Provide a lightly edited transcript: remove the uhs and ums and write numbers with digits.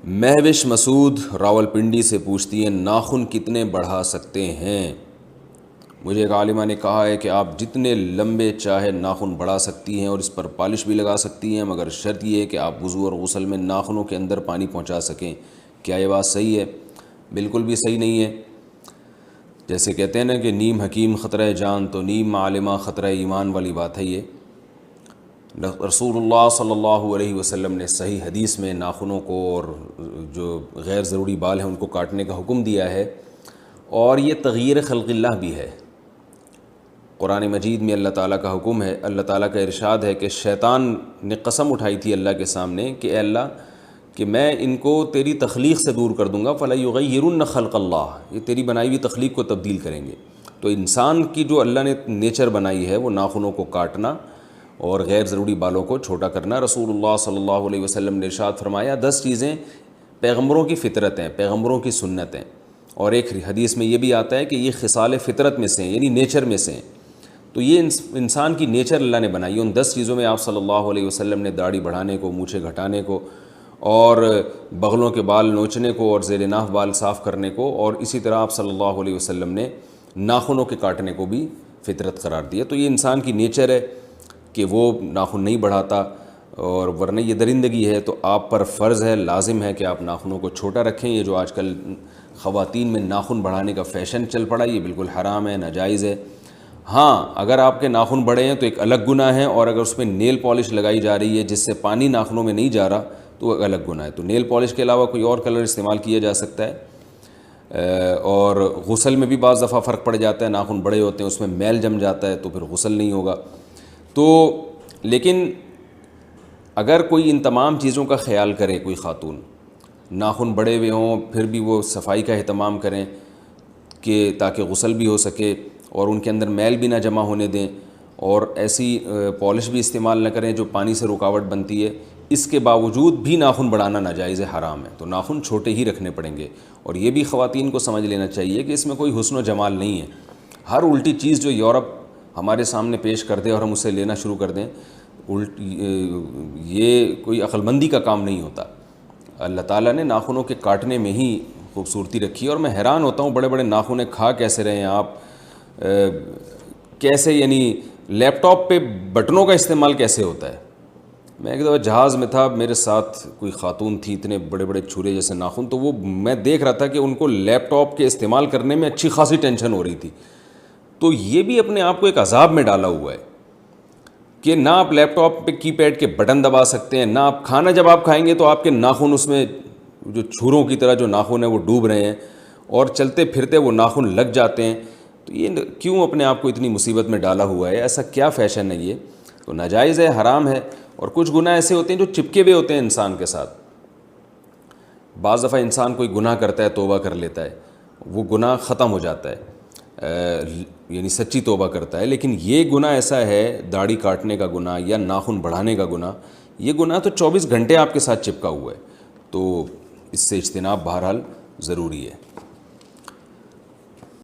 مہوش مسعود راولپنڈی سے پوچھتی ہیں ناخن کتنے بڑھا سکتے ہیں؟ مجھے ایک عالمہ نے کہا ہے کہ آپ جتنے لمبے چاہے ناخن بڑھا سکتی ہیں اور اس پر پالش بھی لگا سکتی ہیں، مگر شرط یہ ہے کہ آپ وضو اور غسل میں ناخنوں کے اندر پانی پہنچا سکیں۔ کیا یہ بات صحیح ہے؟ بالکل بھی صحیح نہیں ہے۔ جیسے کہتے ہیں نا کہ نیم حکیم خطرہ جان تو نیم عالمہ خطرہ ایمان والی بات ہے یہ۔ رسول اللہ صلی اللہ علیہ وسلم نے صحیح حدیث میں ناخنوں کو اور جو غیر ضروری بال ہیں ان کو کاٹنے کا حکم دیا ہے، اور یہ تغییر خلق اللہ بھی ہے۔ قرآن مجید میں اللہ تعالیٰ کا حکم ہے، اللہ تعالیٰ کا ارشاد ہے کہ شیطان نے قسم اٹھائی تھی اللہ کے سامنے کہ اے اللہ کہ میں ان کو تیری تخلیق سے دور کر دوں گا، فَلَا يُغَيِّرُنَّ خَلْقَ اللَّهِ، یہ تیری بنائی ہوئی تخلیق کو تبدیل کریں گے۔ تو انسان کی جو اللہ نے نیچر بنائی ہے وہ ناخنوں کو کاٹنا اور غیر ضروری بالوں کو چھوٹا کرنا۔ رسول اللہ صلی اللہ علیہ وسلم نے ارشاد فرمایا 10 چیزیں پیغمبروں کی فطرت ہیں، پیغمبروں کی سنت ہیں، اور ایک حدیث میں یہ بھی آتا ہے کہ یہ خصال فطرت میں سے ہیں، یعنی نیچر میں سے ہیں۔ تو یہ انسان کی نیچر اللہ نے بنائی ہے۔ ان 10 چیزوں میں آپ صلی اللہ علیہ وسلم نے داڑھی بڑھانے کو، مونچھیں گھٹانے کو، اور بغلوں کے بال نوچنے کو، اور زیر ناف بال صاف کرنے کو، اور اسی طرح آپ صلی اللہ علیہ وسلم نے ناخنوں کے کاٹنے کو بھی فطرت قرار دیا۔ تو یہ انسان کی نیچر ہے کہ وہ ناخن نہیں بڑھاتا، اور ورنہ یہ درندگی ہے۔ تو آپ پر فرض ہے، لازم ہے کہ آپ ناخنوں کو چھوٹا رکھیں۔ یہ جو آج کل خواتین میں ناخن بڑھانے کا فیشن چل پڑا، یہ بالکل حرام ہے، ناجائز ہے۔ ہاں، اگر آپ کے ناخن بڑے ہیں تو ایک الگ گناہ ہے، اور اگر اس میں نیل پالش لگائی جا رہی ہے جس سے پانی ناخنوں میں نہیں جا رہا تو وہ الگ گناہ ہے۔ تو نیل پالش کے علاوہ کوئی اور کلر استعمال کیا جا سکتا ہے۔ اور غسل میں بھی بعض دفعہ فرق پڑ جاتا ہے، ناخن بڑے ہوتے ہیں، اس میں میل جم جاتا ہے تو پھر غسل نہیں ہوگا۔ تو لیکن اگر کوئی ان تمام چیزوں کا خیال کرے، کوئی خاتون ناخن بڑے ہوئے ہوں پھر بھی وہ صفائی کا اہتمام کریں کہ تاکہ غسل بھی ہو سکے اور ان کے اندر میل بھی نہ جمع ہونے دیں، اور ایسی پالش بھی استعمال نہ کریں جو پانی سے رکاوٹ بنتی ہے، اس کے باوجود بھی ناخن بڑھانا ناجائز ہے، حرام ہے۔ تو ناخن چھوٹے ہی رکھنے پڑیں گے، اور یہ بھی خواتین کو سمجھ لینا چاہیے کہ اس میں کوئی حسن و جمال نہیں ہے۔ ہر الٹی چیز جو یورپ ہمارے سامنے پیش کر دے اور ہم اسے لینا شروع کر دیں، یہ کوئی عقل مندی کا کام نہیں ہوتا۔ اللہ تعالیٰ نے ناخنوں کے کاٹنے میں ہی خوبصورتی رکھی ہے، اور میں حیران ہوتا ہوں بڑے بڑے ناخن کھا کیسے رہے ہیں آپ، کیسے یعنی لیپ ٹاپ پہ بٹنوں کا استعمال کیسے ہوتا ہے۔ میں ایک دفعہ جہاز میں تھا، میرے ساتھ کوئی خاتون تھی، اتنے بڑے بڑے چھرے جیسے ناخن، تو وہ میں دیکھ رہا تھا کہ ان کو لیپ ٹاپ کے استعمال کرنے میں اچھی خاصی ٹینشن ہو رہی تھی۔ تو یہ بھی اپنے آپ کو ایک عذاب میں ڈالا ہوا ہے کہ نہ آپ لیپ ٹاپ پہ کی پیڈ کے بٹن دبا سکتے ہیں، نہ آپ کھانا جب آپ کھائیں گے تو آپ کے ناخن اس میں جو چھروں کی طرح جو ناخن ہیں وہ ڈوب رہے ہیں، اور چلتے پھرتے وہ ناخن لگ جاتے ہیں۔ تو یہ کیوں اپنے آپ کو اتنی مصیبت میں ڈالا ہوا ہے؟ ایسا کیا فیشن ہے؟ یہ تو ناجائز ہے، حرام ہے۔ اور کچھ گناہ ایسے ہوتے ہیں جو چپکے ہوئے ہوتے ہیں انسان کے ساتھ۔ بعض دفعہ انسان کوئی گناہ کرتا ہے، توبہ کر لیتا ہے، وہ گناہ ختم ہو جاتا ہے، یعنی سچی توبہ کرتا ہے۔ لیکن یہ گناہ ایسا ہے، داڑھی کاٹنے کا گناہ یا ناخن بڑھانے کا گناہ، یہ گناہ تو 24 گھنٹے آپ کے ساتھ چپکا ہوا ہے۔ تو اس سے اجتناب بہرحال ضروری ہے۔